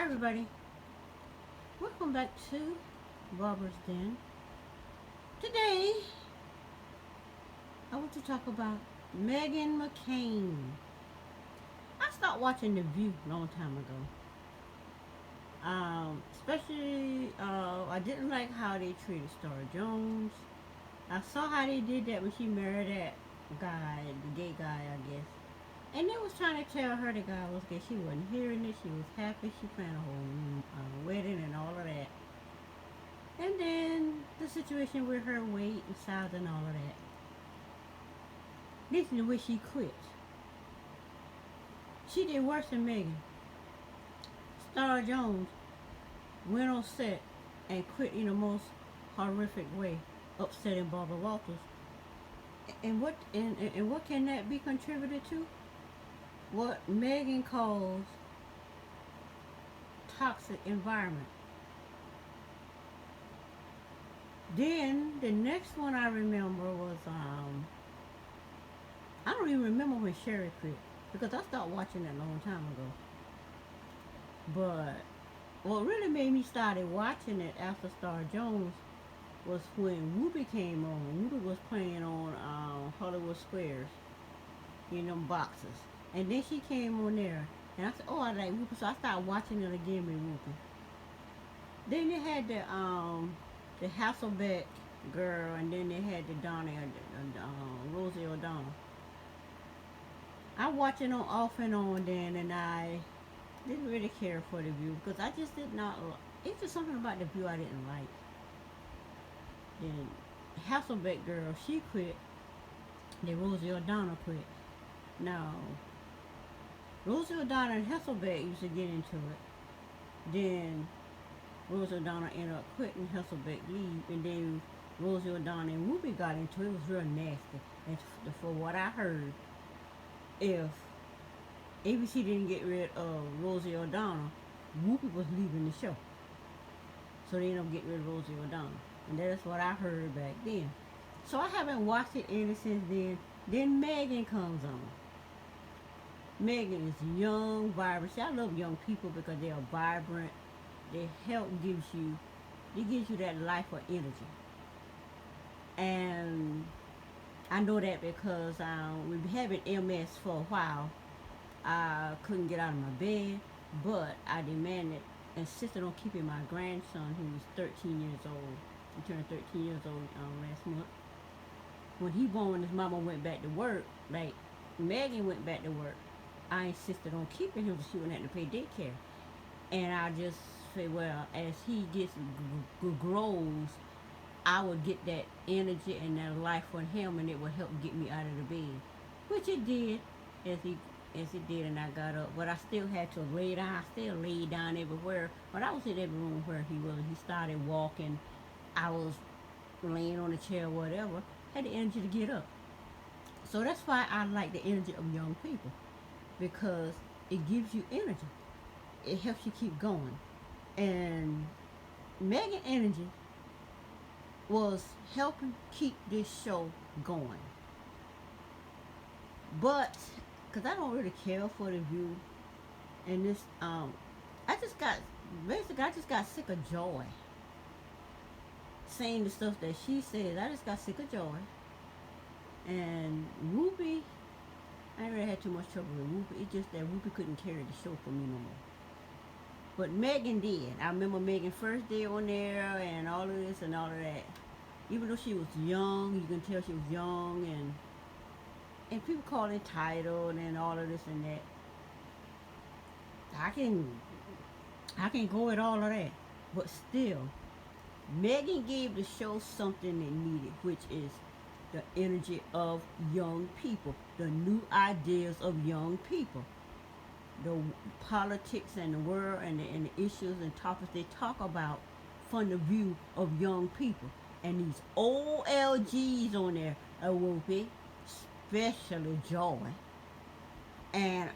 everybody, welcome back to Barbara's Den. Today, I want to talk about Meghan McCain. I stopped watching The View a long time ago. Especially, I didn't like how they treated Star Jones. I saw how they did that when she married that guy, the gay guy, I guess. And they was trying to tell her the guy was gay. She wasn't hearing it. She was happy. She planned a whole wedding and all of that. And then the situation with her weight and size and all of that. Listen to where she quit. She did worse than Meghan. Star Jones went on set and quit in the most horrific way, upsetting Barbara Walters. And what can that be contributed to? What Meghan calls toxic environment. Then the next one I remember was I don't even remember when Sherry quit because I stopped watching that a long time ago. But what really made me started watching it after Star Jones was when Whoopi came on. Whoopi was playing on Hollywood Squares in them boxes. And then she came on there. And I said, oh, I like Whoopi. So I started watching it again with Whoopi. Then they had the Hasselbeck girl, and then they had the Rosie O'Donnell. I watched it on off and on then, and I didn't really care for The View because I just did not. It's just something about The View I didn't like. Then Hasselbeck girl, she quit. Then Rosie O'Donnell quit. Now, Rosie O'Donnell and Hasselbeck used to get into it. Then Rosie O'Donnell ended up quitting, Hasselbeck leave, and then Rosie O'Donnell and Whoopi got into it. It was real nasty. And for what I heard, if ABC didn't get rid of Rosie O'Donnell, Whoopi was leaving the show. So they ended up getting rid of Rosie O'Donnell. And that's what I heard back then. So I haven't watched it ever since then. Then Meghan comes on. Meghan is young, vibrant. See, I love young people because they are vibrant. Their help gives you that life or energy. And I know that because we've been having MS for a while. I couldn't get out of my bed, but I insisted on keeping my grandson, who's 13 years old. He turned 13 years old last month. When he born, his mama went back to work. Like Meghan went back to work. I insisted on keeping him so she wouldn't have to pay daycare. And I just say, well, as he grows, I will get that energy and that life from him, and it will help get me out of the bed, which it did, as it did, and I got up. But I still had to lay down. I still laid down everywhere. But I was in every room where he was. He started walking. I was laying on a chair, whatever. Had the energy to get up. So that's why I like the energy of young people, because it gives you energy. It helps you keep going. And Meghan energy was helping keep this show going. But because I don't really care for The View, and this I just got sick of Joy saying the stuff that she says. I just got sick of Joy. And Whoopi, I ain't really had too much trouble with Whoopi. It's just that Whoopi couldn't carry the show for me no more. But Meghan did. I remember Meghan first day on there and all of this and all of that. Even though she was young, you can tell she was young, and people call it entitled and all of this and that. I can go with all of that. But still, Meghan gave the show something it needed, which is the energy of young people, the new ideas of young people, the politics and the world and the issues and topics they talk about from the view of young people. And these old LGs on there, Whoopi, especially Joy, and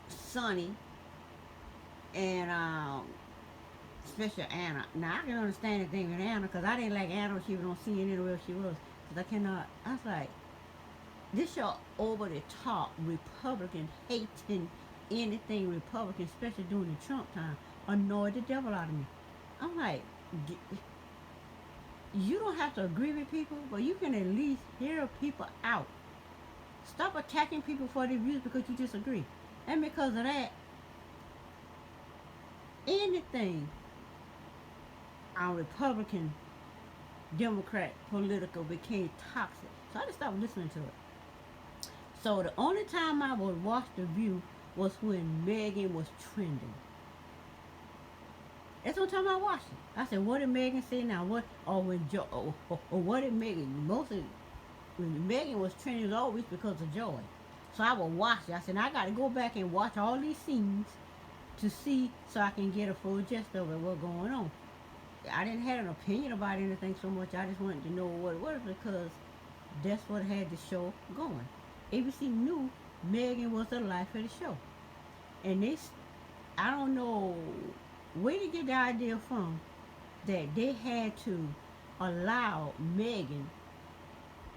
Sonny, and especially Anna. Now I can understand the thing with Anna because I didn't like Anna when she was on CNN where she was. Because I was like, this show over the top, Republican hating anything Republican, especially during the Trump time, annoyed the devil out of me. I'm like, you don't have to agree with people, but you can at least hear people out. Stop attacking people for their views because you disagree. And because of that, anything our Republican, Democrat, political became toxic. So I just stopped listening to it. So the only time I would watch The View was when Meghan was trending. That's the only time I watched it. I said, what did Meghan say now? What or when Joe or what did Meghan mostly when Meghan was trending it was always because of Joy. So I would watch it. I said, I gotta go back and watch all these scenes to see so I can get a full gist of it, what's going on. I didn't have an opinion about anything so much. I just wanted to know what it was because that's what had the show going. ABC knew Meghan was the life of the show. And I don't know where to get the idea from that they had to allow Meghan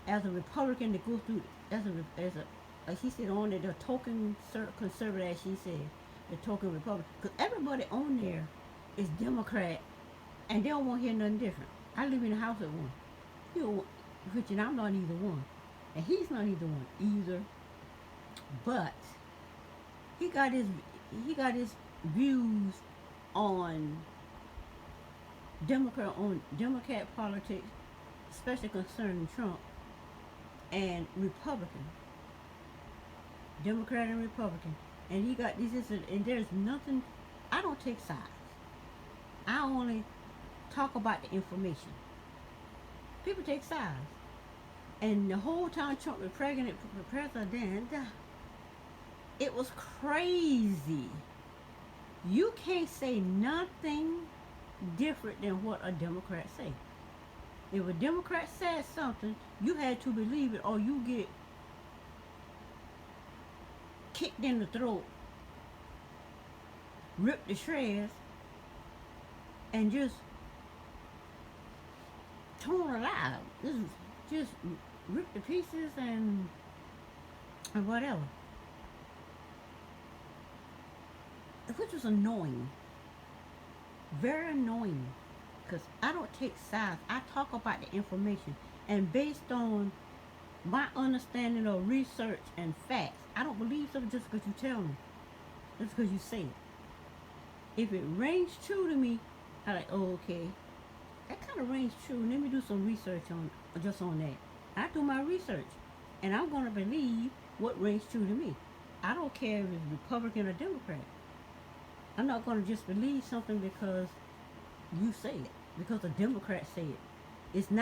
as a Republican to go through as a like she said on it, the token conservative, as she said, the token Republican. Because everybody on there is Democrat, and they don't want to hear nothing different. I live in a house with one, which and I'm not either one, and he's not either one either. But he got his views on Democrat politics, especially concerning Trump and Republican, Democrat and Republican, and he got this and there's nothing. I don't take sides. I only talk about the information. People take sides, and the whole time Trump was president, it was crazy. You can't say nothing different than what a Democrat say. If a Democrat says something, you had to believe it or you get kicked in the throat, ripped to shreds, and just torn alive. Just ripped to pieces and whatever. Which was annoying. Very annoying. Because I don't take sides. I talk about the information. And based on my understanding of research and facts, I don't believe something just because you tell me. Just because you say it. If it rings true to me, I'm like, oh, okay. That kind of rings true. Let me do some research on that. I do my research. And I'm going to believe what rings true to me. I don't care if it's Republican or Democrat. I'm not going to just believe something because you say it. Because the Democrats say it. It's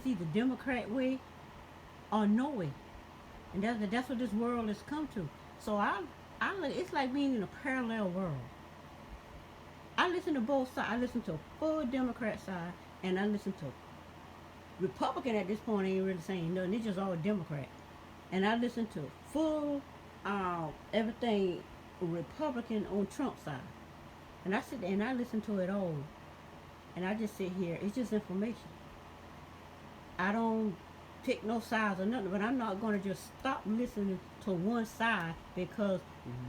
either Democrat way or no way. And that's what this world has come to. So it's like being in a parallel world. I listen to both sides. I listen to a full Democrat side, and I listen to Republican at this point ain't really saying nothing. It's just all Democrat. And I listen to full everything Republican on Trump's side. And I sit there and I listen to it all. And I just sit here. It's just information. I don't pick no sides or nothing, but I'm not going to just stop listening to one side because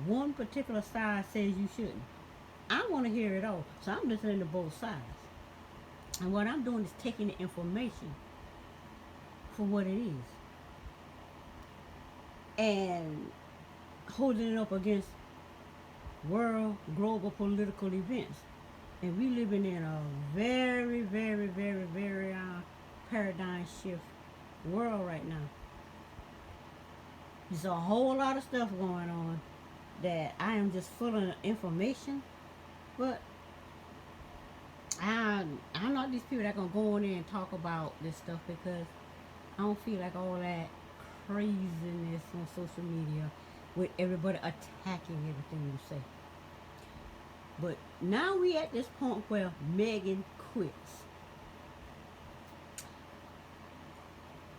one particular side says you shouldn't. I want to hear it all. So I'm listening to both sides. And what I'm doing is taking the information for what it is. And holding it up against world, global political events. And we living in a very, very, very, very paradigm shift world right now. There's a whole lot of stuff going on that I am just full of information, but I'm not these people that gonna go in there and talk about this stuff because I don't feel like all that craziness on social media with everybody attacking everything you say. But now we at this point where Meghan quits.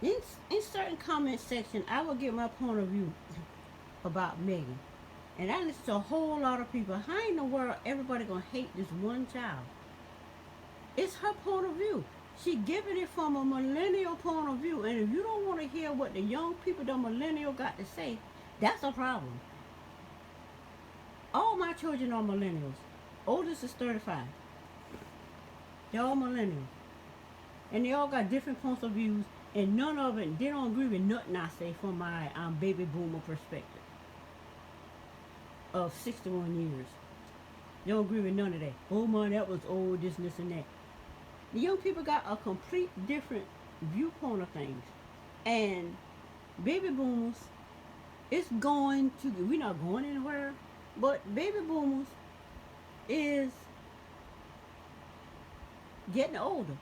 In certain comment section, I will give my point of view about Meghan. And I listen to a whole lot of people. How in the world everybody gonna hate this one child? It's her point of view. She giving it from a millennial point of view. And if you don't want to hear what the young people, the millennial got to say, that's a problem. All my children are millennials. Oldest is 35. They're all millennials. And they all got different points of views, and none of it, they don't agree with nothing I say from my baby boomer perspective of 61 years. They don't agree with none of that. Oh my, that was old, this, and that. The young people got a complete different viewpoint of things. And baby boomers, it's going to, we're not going anywhere, but baby boomers is getting older.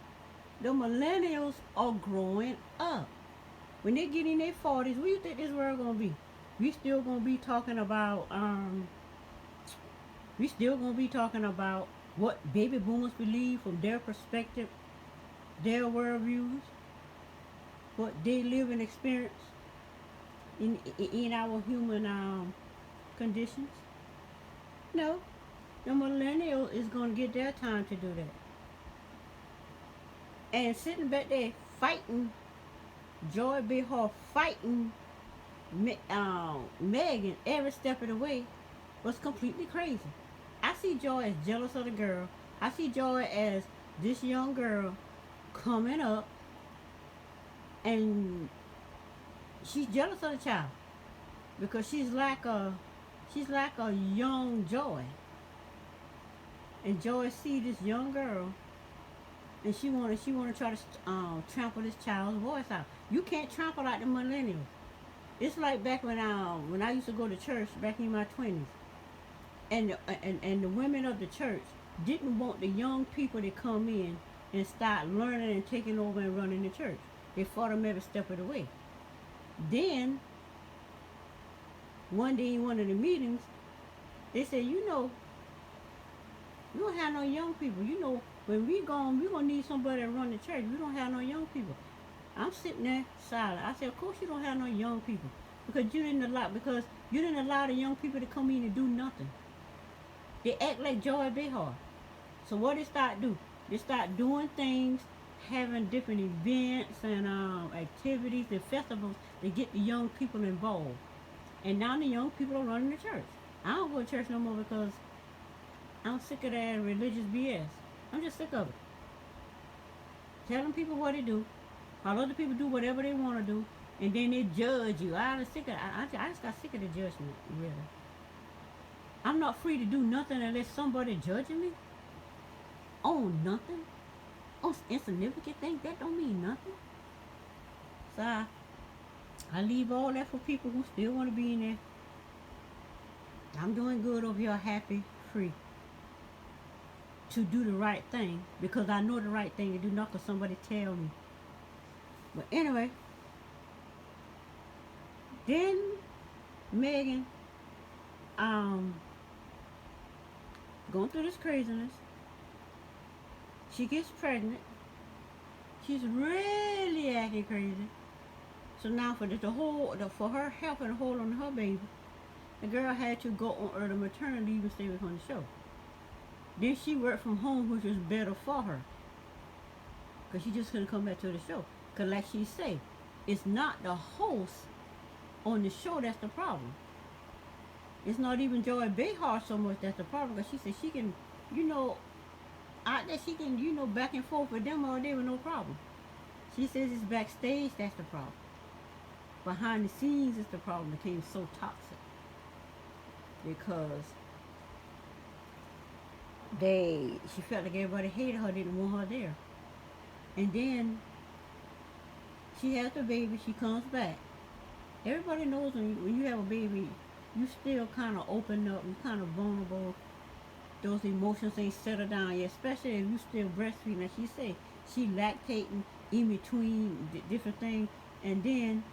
The millennials are growing up. When they get in their 40s, what do you think this world gonna be? We still gonna be talking about what baby boomers believe from their perspective, their worldviews, what they live and experience in our human conditions. No, the millennial is gonna get their time to do that. And sitting back there fighting, Joy Behar fighting Meghan every step of the way was completely crazy. I see Joy as jealous of the girl. I see Joy as this young girl coming up, and she's jealous of the child because she's like a young Joy, and Joy see this young girl, and she wanna try to trample this child's voice out. You can't trample out the millennials. It's like back when I used to go to church back in my 20s, and the women of the church didn't want the young people to come in and start learning and taking over and running the church. They fought them every step of the way. Then one day in one of the meetings, they said, you know, we don't have no young people. You know, when we gone, we gonna need somebody to run the church. We don't have no young people. I'm sitting there silent. I said, of course you don't have no young people because you didn't allow the young people to come in and do nothing. They act like Joy Behar. So what they start do? They start doing things, having different events and activities and festivals to get the young people involved. And now the young people are running the church. I don't go to church no more because I'm sick of that religious BS. I'm just sick of it. Telling people what to do, how other people do whatever they want to do, and then they judge you. I just got sick of the judgment, really. I'm not free to do nothing unless somebody judging me on nothing, on insignificant things. That don't mean nothing. So I leave all that for people who still want to be in there. I'm doing good over here, happy, free to do the right thing because I know the right thing to do, not because somebody tell me. But anyway, then Meghan, going through this craziness, she gets pregnant. She's really acting crazy. So now for her helping to hold on to her baby, the girl had to go on early maternity leave and stay with her on the show. Then she worked from home, which was better for her, because she just couldn't come back to the show. Because like she say, it's not the host on the show that's the problem. It's not even Joy Behar so much that's the problem, because she said she can, out there she can, back and forth with them all day with no problem. She says it's backstage that's the problem. Behind the scenes is the problem. It became so toxic because she felt like everybody hated her, didn't want her there. And then she has the baby, she comes back. Everybody knows when you have a baby, you still kind of open up, you're kind of vulnerable. Those emotions ain't settled down yet, especially if you still breastfeeding. Like she said, she lactating in between different things, and then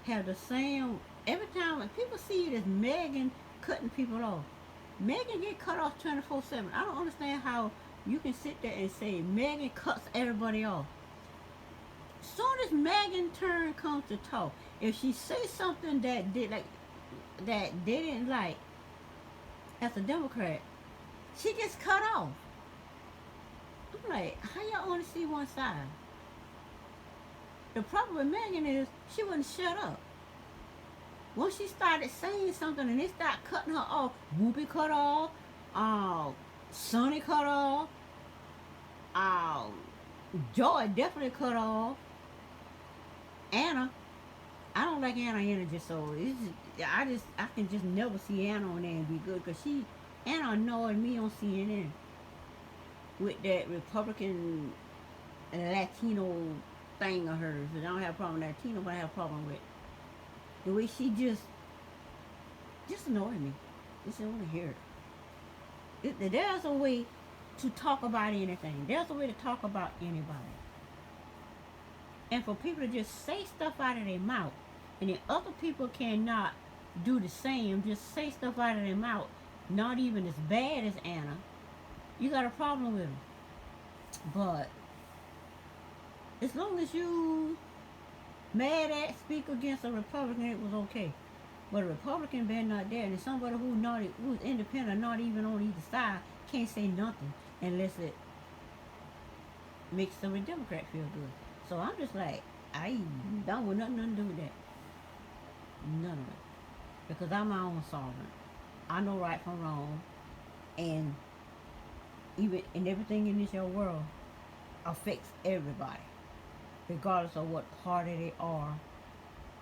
have the same, every time when people see it as Meghan cutting people off. Meghan get cut off 24/7. I don't understand how you can sit there and say Meghan cuts everybody off. Soon as Meghan turn comes to talk, if she say something that they didn't like as a Democrat, she gets cut off. I'm like, how y'all only see one side? The problem with Meghan is she wouldn't shut up. Once she started saying something and they start cutting her off, Whoopi cut off, Sonny cut off, um, Joy definitely cut off, Anna. I don't like Anna energy, so I can just never see Anna on there and be good because Anna annoyed me on CNN with that Republican Latino thing of hers. I don't have a problem with Latino, but I have a problem with the way she just annoyed me. Just don't want to hear it. There's a way to talk about anything. There's a way to talk about anybody. And for people to just say stuff out of their mouth, and then other people cannot do the same, just say stuff out of their mouth, not even as bad as Anna, you got a problem with them. But as long as you mad at, speak against a Republican, it was okay. But a Republican better not there, and somebody who's independent, not even on either side, can't say nothing unless it makes the Democrat feel good. So I'm just like, I don't want nothing to do with that. None of it. Because I'm my own sovereign. I know right from wrong. And even and everything in this world affects everybody. Regardless of what party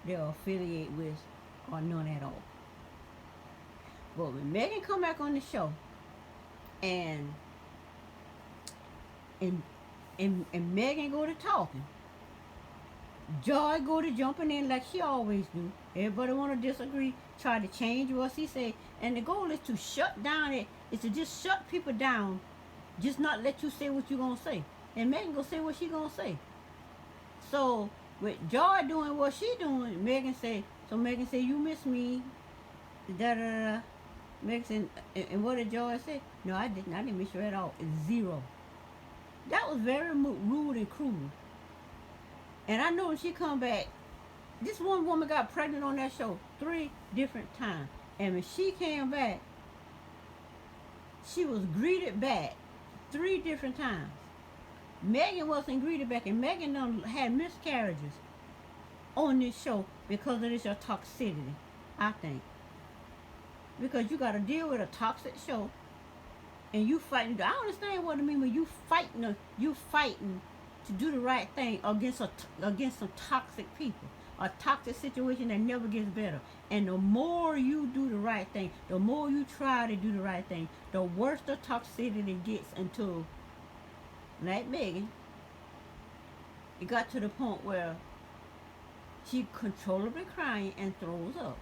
they're affiliated with, or none at all. But when Meghan come back on the show and Meghan go to talking, Joy go to jumping in like she always do. Everybody want to disagree, try to change what she say, and the goal is to shut down it. Is to just shut people down, just not let you say what you gonna say. And Meghan gonna say what she gonna say. So with Joy doing what she doing, Meghan say. So Meghan say, "You miss me." Da da da. Meghan said, and what did Joy say? No, I didn't. I didn't miss you at all. It's zero. That was very rude and cruel. And I know when she come back, this one woman got pregnant on that show 3 different times. And when she came back, she was greeted back 3 different times. Meghan wasn't greeted back, and Meghan done had miscarriages on this show because of this your toxicity, I think. Because you got to deal with a toxic show, and you fighting. I understand what I mean when you fighting to do the right thing against some toxic people, a toxic situation that never gets better. And the more you do the right thing, the more you try to do the right thing, the worse the toxicity gets until, like Meghan, it got to the point where she controllably crying and throws up.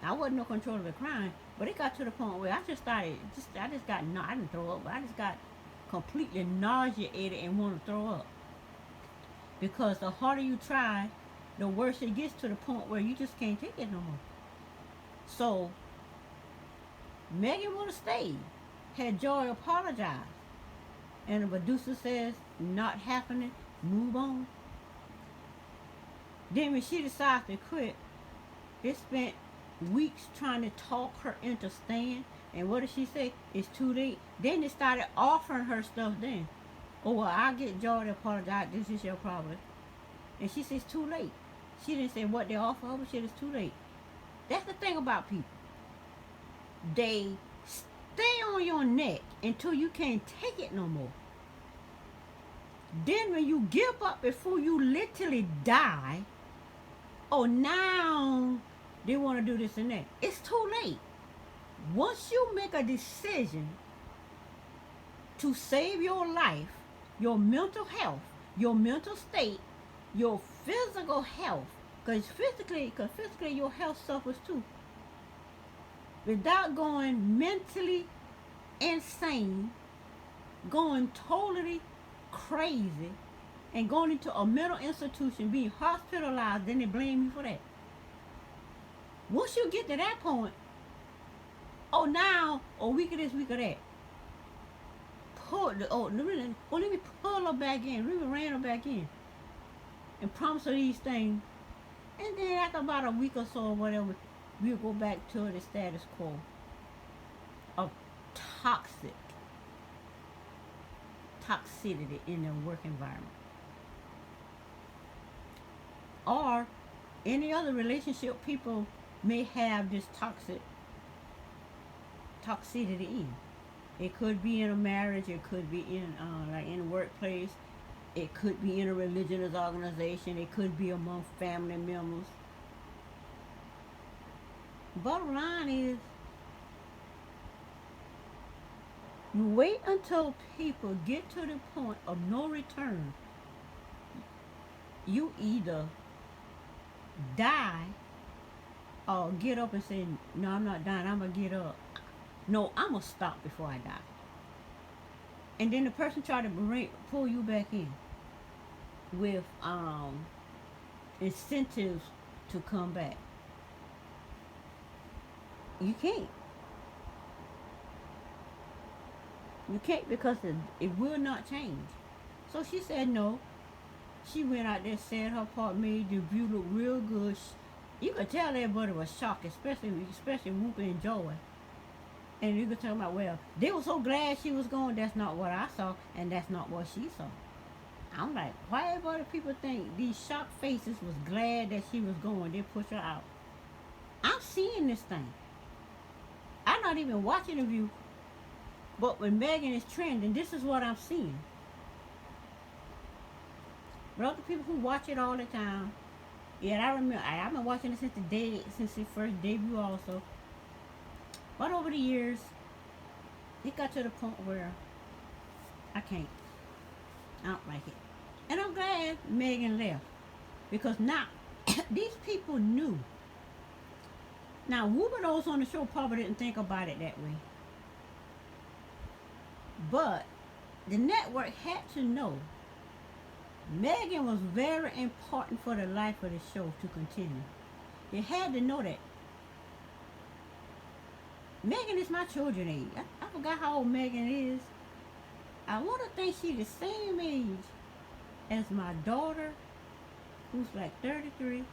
I wasn't no controllably crying, but it got to the point where I didn't throw up, but I just got completely nauseated and want to throw up. Because the harder you try, the worse it gets to the point where you just can't take it no more. So, Meghan would have stayed had Joy apologized. And the producer says, not happening, move on. Then when she decided to quit, they spent weeks trying to talk her into staying. And what did she say? It's too late. Then they started offering her stuff then. Oh, well, I'll get Joy to apologize. This is your problem. And she says, too late. She didn't say what they offer her, but she said it's too late. That's the thing about people. They stay on your neck until you can't take it no more. Then when you give up before you literally die, oh, now they want to do this and that. It's too late. Once you make a decision to save your life, your mental health, your mental state, your physical health, because physically your health suffers too. Without going mentally insane, going totally crazy, and going into a mental institution, being hospitalized, then they blame you for that. Once you get to that point, week of this, week of that. Let me pull her back in. Let me ran her back in. And promise her these things. And then after about a week or so or whatever, we'll go back to the status quo of toxicity in the work environment. Or any other relationship people may have this toxicity in. It could be in a marriage. It could be in like in a workplace. It could be in a religious organization. It could be among family members. Bottom line is, you wait until people get to the point of no return. You either die or get up and say, "No, I'm not dying. I'm gonna get up. No, I'm gonna stop before I die." And then the person try to pull you back in with incentives to come back. You can't. You can't because it will not change. So she said no. She went out there, said her part, made the view look real good. You could tell everybody was shocked, especially Whoopi and Joy. And you could tell about, well, they were so glad she was gone. That's not what I saw, and that's not what she saw. I'm like, why everybody people think these shocked faces was glad that she was gone? They push her out. I'm seeing this thing. I'm not even watching the view, but when Meghan is trending, this is what I'm seeing. But other people who watch it all the time, yeah, I remember. I've been watching it since its first debut, also. But over the years, it got to the point where I can't. I don't like it, and I'm glad Meghan left because now these people knew. Now, Whoopi those on the show probably didn't think about it that way, but the network had to know Meghan was very important for the life of the show to continue. They had to know that. Meghan is my children's age. I forgot how old Meghan is. I want to think she's the same age as my daughter, who's like 33,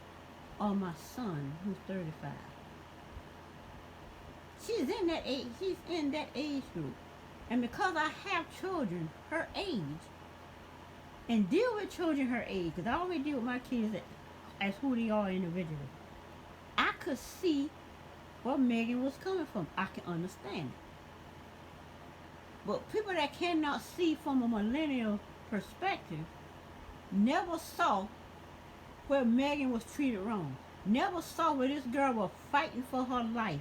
or my son, who's 35. She's in that age. She's in that age group. And because I have children her age, and deal with children her age, because I always deal with my kids as who they are individually, I could see where Meghan was coming from. I can understand it. But people that cannot see from a millennial perspective never saw where Meghan was treated wrong. Never saw where this girl was fighting for her life.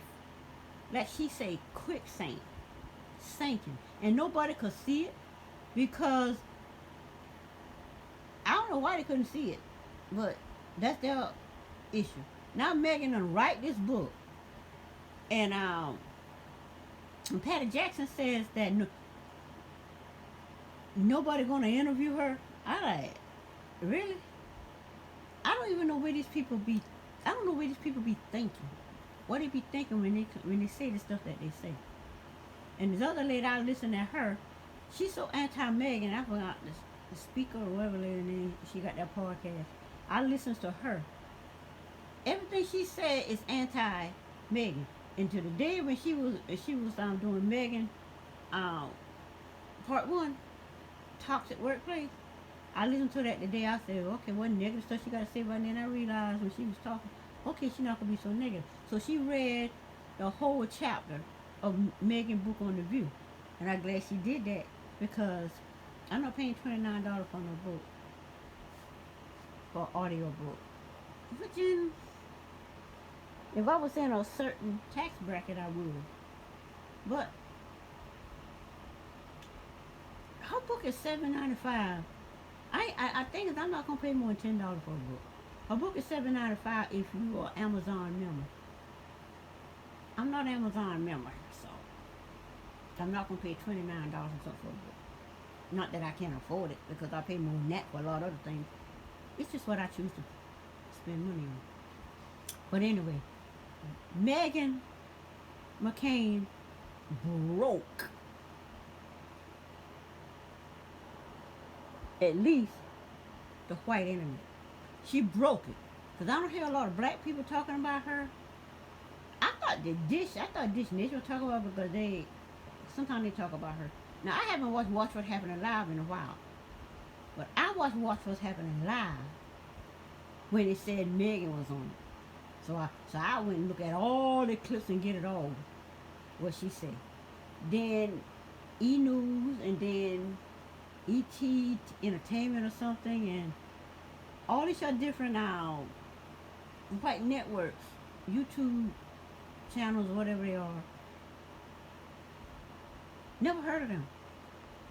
Like she say, quicksand, sinking. And nobody could see it because I don't know why they couldn't see it, but that's their issue. Now Meghan done write this book, and Patty Jackson says that nobody gonna interview her. I like, really? I don't even know where these people be. I don't know where these people be thinking. What they be thinking when they say the stuff that they say. And this other lady, I listen at her. She's so anti-Meghan. I forgot the speaker or whatever lady name. She got that podcast. I listen to her. Everything she said is anti-Meghan. And to the day when she was doing Meghan, part 1, toxic workplace. I listened to that the day. I said, okay, what negative stuff she got to say about it? And I realized when she was talking, okay, she's not gonna be so negative. So she read the whole chapter of Meghan's book on The View, and I'm glad she did that because I'm not paying $29 for no book, for audio book. But then, if I was in a certain tax bracket, I would. But her book is $7.95. I think I'm not gonna pay more than $10 for a book. Her book is $7.95 if you are Amazon member. I'm not an Amazon member, so I'm not gonna pay $29 or something for a book. Not that I can't afford it, because I pay more than that for a lot of other things. It's just what I choose to spend money on. But anyway, Meghan McCain broke at least the white internet. She broke it. Because I don't hear a lot of black people talking about her. I thought Dish Nation was talking about her because sometimes they talk about her. Now, I haven't watched What's Happening Live in a while. But I watched What's Happening Live when it said Meghan was on it. So I went and looked at all the clips and get it all what she said. Then E News and then ET Entertainment or something, and all these are different white networks, YouTube channels, whatever they are. Never heard of them.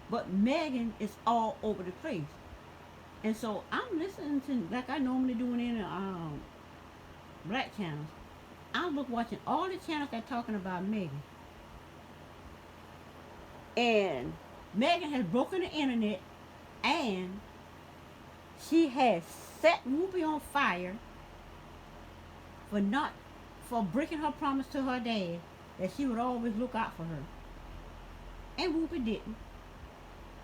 But Megan is all over the place. And so I'm listening to, like I normally do in the black channels. I'm watching all the channels that talking about Megan. And Megan has broken the internet, and she has set Whoopi on fire for not for breaking her promise to her dad that she would always look out for her. And Whoopi didn't.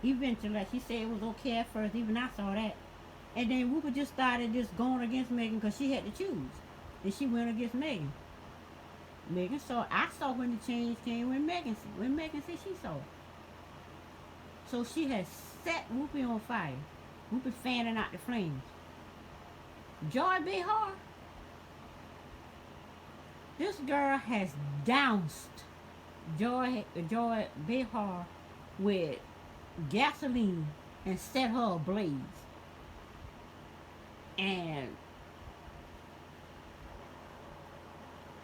Eventually, like she said, it was okay at first. Even I saw that. And then Whoopi just started just going against Megan because she had to choose. And she went against Megan. I saw when the change came when Megan said she saw it. So she has set Whoopi on fire. Whoopi fanning out the flames. Joy Behar, this girl has doused Joy Behar with gasoline and set her ablaze. And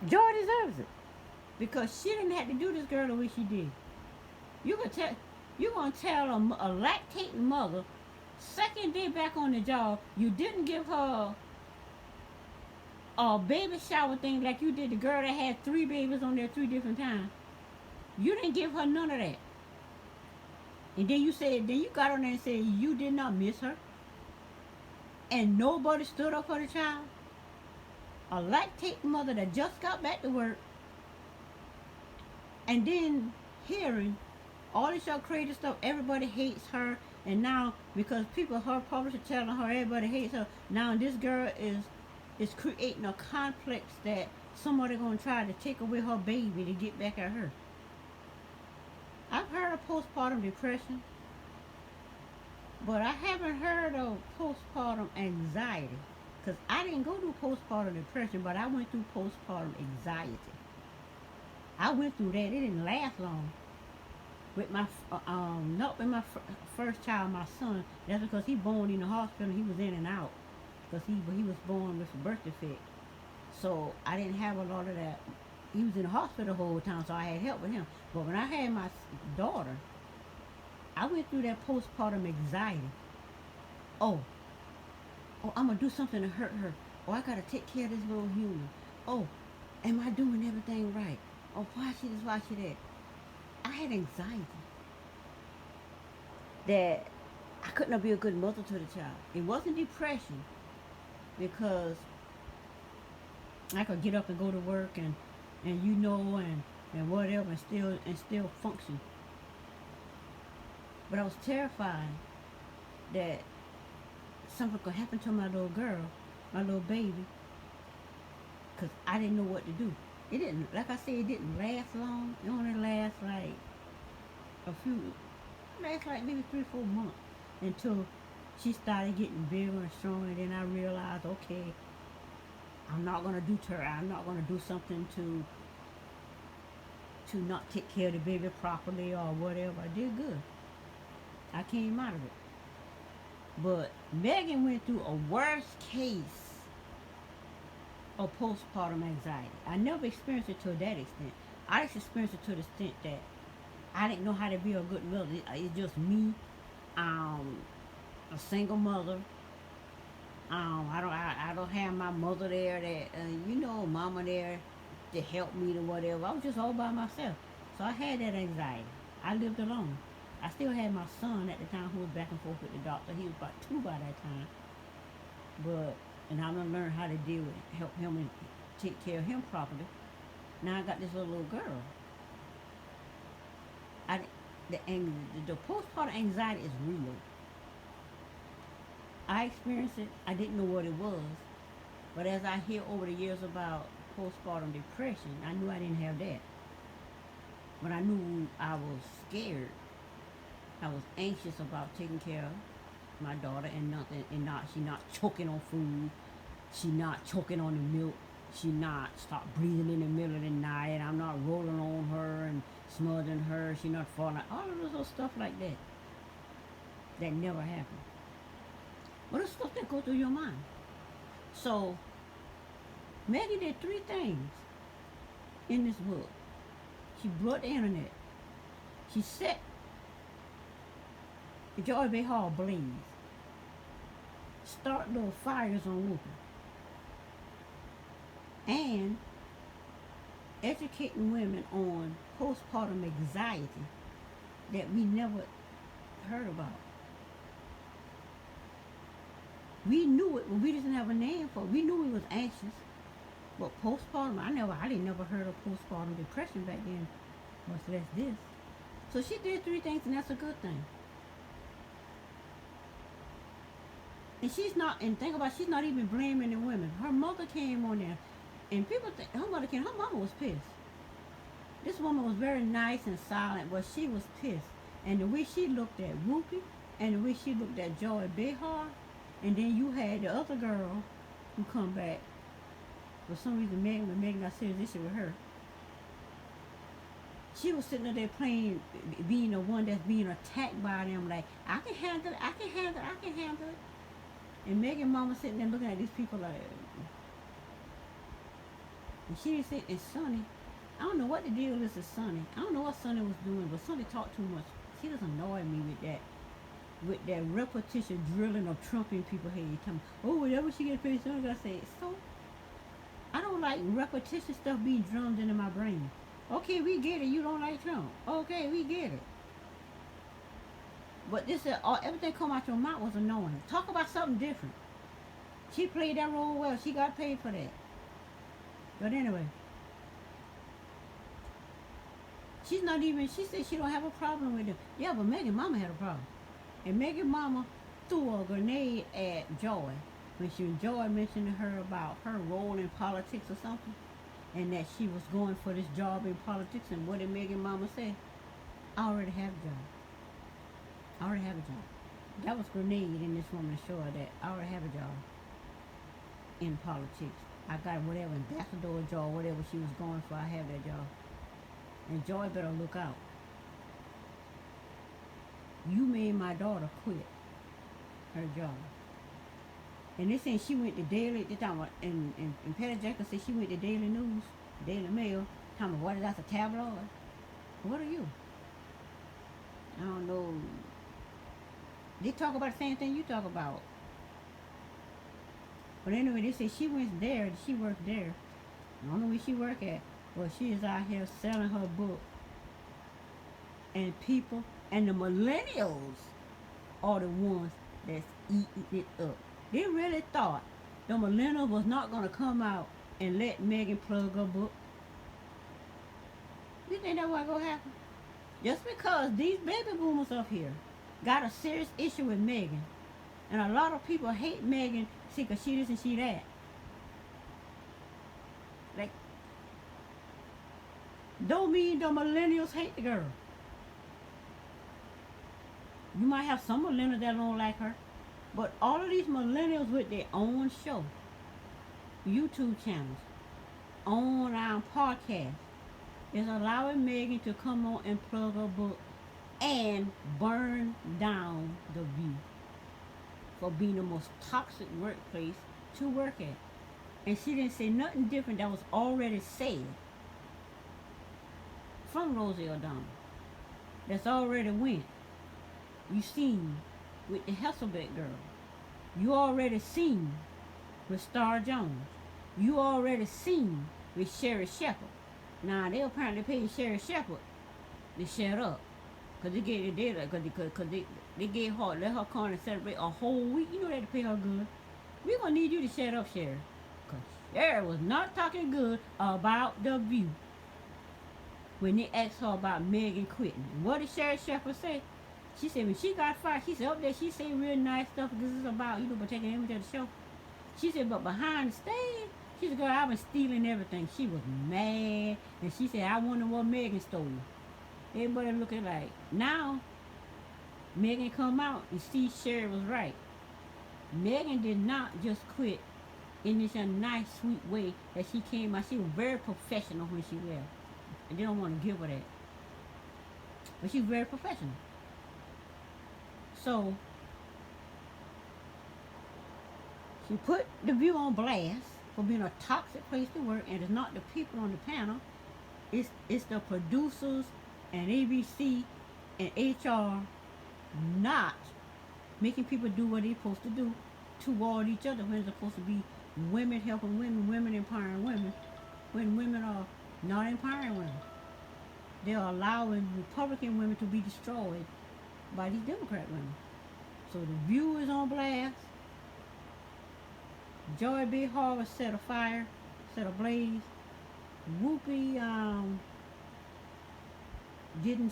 Joy deserves it because she didn't have to do this girl the way she did. You're gonna tell a lactating mother, second day back on the job, you didn't give her a baby shower thing like you did the girl that had 3 babies on there 3 different times. You didn't give her none of that. And then you got on there and said you did not miss her. And nobody stood up for the child. A lactating mother that just got back to work. And then hearing all this y'all crazy stuff, everybody hates her. And now, because her publisher telling her everybody hates her, now this girl is creating a complex that somebody gonna try to take away her baby to get back at her. I've heard of postpartum depression, but I haven't heard of postpartum anxiety. Because I didn't go through postpartum depression, but I went through postpartum anxiety. I went through that. It didn't last long. With my, not with my first child, my son. That's because he born in the hospital. He was in and out. Because he was born with a birth defect. So I didn't have a lot of that. He was in the hospital the whole time, so I had help with him. But when I had my daughter, I went through that postpartum anxiety. Oh, I'm going to do something to hurt her. Oh, I got to take care of this little human. Oh, am I doing everything right? Oh, why she this, why she that? I had anxiety that I couldn't be a good mother to the child. It wasn't depression because I could get up and go to work and whatever and still function. But I was terrified that something could happen to my little girl, my little baby, because I didn't know what to do. It didn't, like I said, it didn't last long. It only lasts like maybe 3-4 months until she started getting bigger and stronger. And then I realized, okay, I'm not gonna do I'm not gonna do something to not take care of the baby properly or whatever. I did good. I came out of it. But Megan went through a worst case of postpartum anxiety. I never experienced it to that extent. I just experienced it to the extent that I didn't know how to be a good mother. It's just me, a single mother. I don't have my mother there that mama there to help me or whatever. I was just all by myself. So I had that anxiety. I lived alone. I still had my son at the time who was back and forth with the doctor. He was about 2 by that time. And I'm going to learn how to deal with it, help him and take care of him properly. Now I got this little girl. The postpartum anxiety is real. I experienced it. I didn't know what it was. But as I hear over the years about postpartum depression, I knew I didn't have that. But I knew I was scared. I was anxious about taking care of my daughter she not choking on food. She not choking on the milk. she not start breathing in the middle of the night. I'm not rolling on her and smothering her. She not falling. All of those little stuff like that. That never happened. But it's stuff that go through your mind. So Maggie did 3 things in this book. She brought the internet. She set the Joy Bay Hall blaze. Start little fires on Luca. And educating women on postpartum anxiety that we never heard about. We knew it, but we didn't have a name for it. We knew we was anxious. But postpartum, I didn't never heard of postpartum depression back then, much less this. So she did 3 things, and that's a good thing. And she's not, and think about it, she's not even blaming the women. Her mother came on there, and people think, her mama was pissed. This woman was very nice and silent, but she was pissed. And the way she looked at Whoopi, and the way she looked at Joy Behar, and then you had the other girl who come back. For some reason, Meghan got serious issue with her. She was sitting there playing, being the one that's being attacked by them, like, I can handle it, I can handle it, I can handle it. And Meghan mama sitting there looking at these people like, and she didn't say, it's Sonny. I don't know what the deal is with Sonny. I don't know what Sonny was doing, but Sonny talked too much. She just annoyed me with that repetition drilling of Trump in people's head. Oh, whenever she gets paid, Sonny gotta say, so I don't like repetition stuff being drummed into my brain. Okay, we get it. You don't like Trump. Okay, we get it. But this everything come out your mouth was annoying. Talk about something different. She played that role well. She got paid for that. But anyway, she's not even. She said she don't have a problem with it. Yeah, but Meghan mama had a problem, and Meghan mama threw a grenade at Joy when Joy mentioned to her about her role in politics or something, and that she was going for this job in politics. And what did Meghan mama say? I already have a job. I already have a job. That was grenade in this woman's show that I already have a job in politics. I got whatever ambassador job, whatever she was going for, I have that job. And Joy better look out. You made my daughter quit her job. And they saying she went to Daily, they talking about, and Patty Jackson said she went to Daily News, Daily Mail, talking about what is that, a tabloid? What are you? I don't know. They talk about the same thing you talk about. But anyway, they say she went there, she worked there. I don't know where she work at, but she is out here selling her book. And people, and the millennials are the ones that's eating it up. They really thought the millennials was not going to come out and let Meghan plug her book. You think that's what's going to happen? Just because these baby boomers up here got a serious issue with Meghan, and a lot of people hate Meghan because she this and she that. Like, don't mean the millennials hate the girl. You might have some millennials that don't like her, but all of these millennials with their own show, YouTube channels, on podcasts, is allowing Meghan to come on and plug her book and burn down the View for being the most toxic workplace to work at. And she didn't say nothing different that was already said from Rosie O'Donnell. That's already went. You seen with the Hasselbeck girl. You already seen with Star Jones. You already seen with Sherry Shepherd. Now they apparently paid Sherry Shepherd to shut up. Cause they gave they gave her, let her come and celebrate a whole week. You know they had to pay her good. We gonna need you to shut up, Sherry. Cause Sherry was not talking good about the View when they asked her about Meghan quitting. And what did Sherry Shepherd say? She said when she got fired, she said up there she said real nice stuff. This is about, but taking image of the show. She said, but behind the stage, she said, girl, I've been stealing everything. She was mad, and she said, I wonder what Meghan stole. Everybody looking like, now, Meghan come out and see Sherry was right. Meghan did not just quit in this a nice, sweet way that she came out. She was very professional when she left. And they don't want to give her that. But she's very professional. So she put the View on blast for being a toxic place to work, and it's not the people on the panel. It's the producers and ABC and HR not making people do what they're supposed to do toward each other when it's supposed to be women helping women, women empowering women, when women are not empowering women. They're allowing Republican women to be destroyed by these Democrat women. So the View is on blast. Joy B. Harvard set afire, set ablaze. Whoopi getting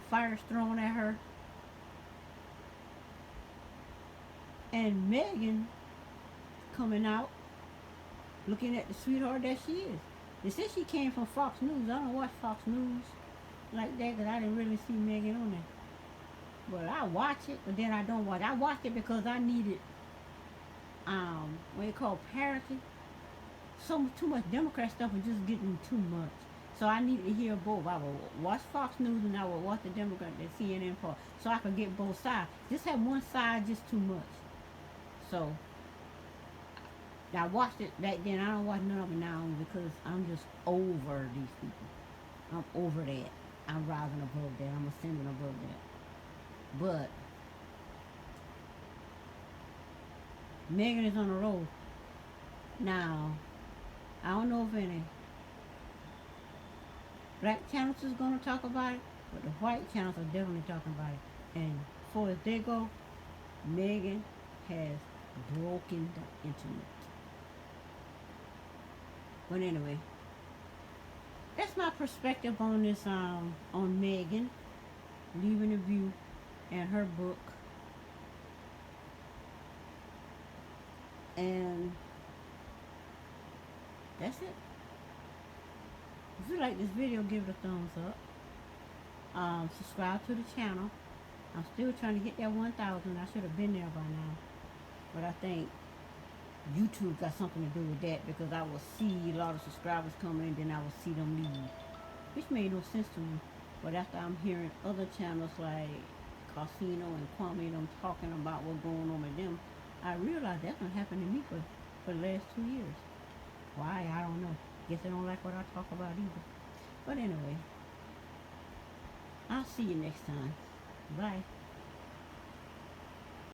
fires thrown at her. And Meghan coming out looking at the sweetheart that she is. They said she came from Fox News. I don't watch Fox News like that because I didn't really see Meghan on there. But I watch it, but then I don't watch it. I watched it because I needed what you call parity. So too much Democrat stuff was just getting too much. So I needed to hear both. I would watch Fox News and I would watch the Democrat, the CNN part, so I could get both sides. Just have one side just too much. So I watched it back then. I don't watch none of it now because I'm just over these people. I'm over that. I'm rising above that. I'm ascending above that. But Meghan is on the road. Now, I don't know if any black channels is going to talk about it, but the white channels are definitely talking about it. And as far as they go, Meghan has broken the internet. But anyway, that's my perspective on this, on Meghan leaving the View and her book. And that's it. If you like this video, give it a thumbs up. Subscribe to the channel. I'm still trying to hit that 1,000. I should have been there by now. But I think YouTube got something to do with that because I will see a lot of subscribers coming in, then I will see them leave. Which made no sense to me. But after I'm hearing other channels like Casino and Kwame and them talking about what's going on with them, I realized that's not happened to me for the last 2 years. Why? I don't know. Guess they don't like what I talk about either. But anyway, I'll see you next time. Bye.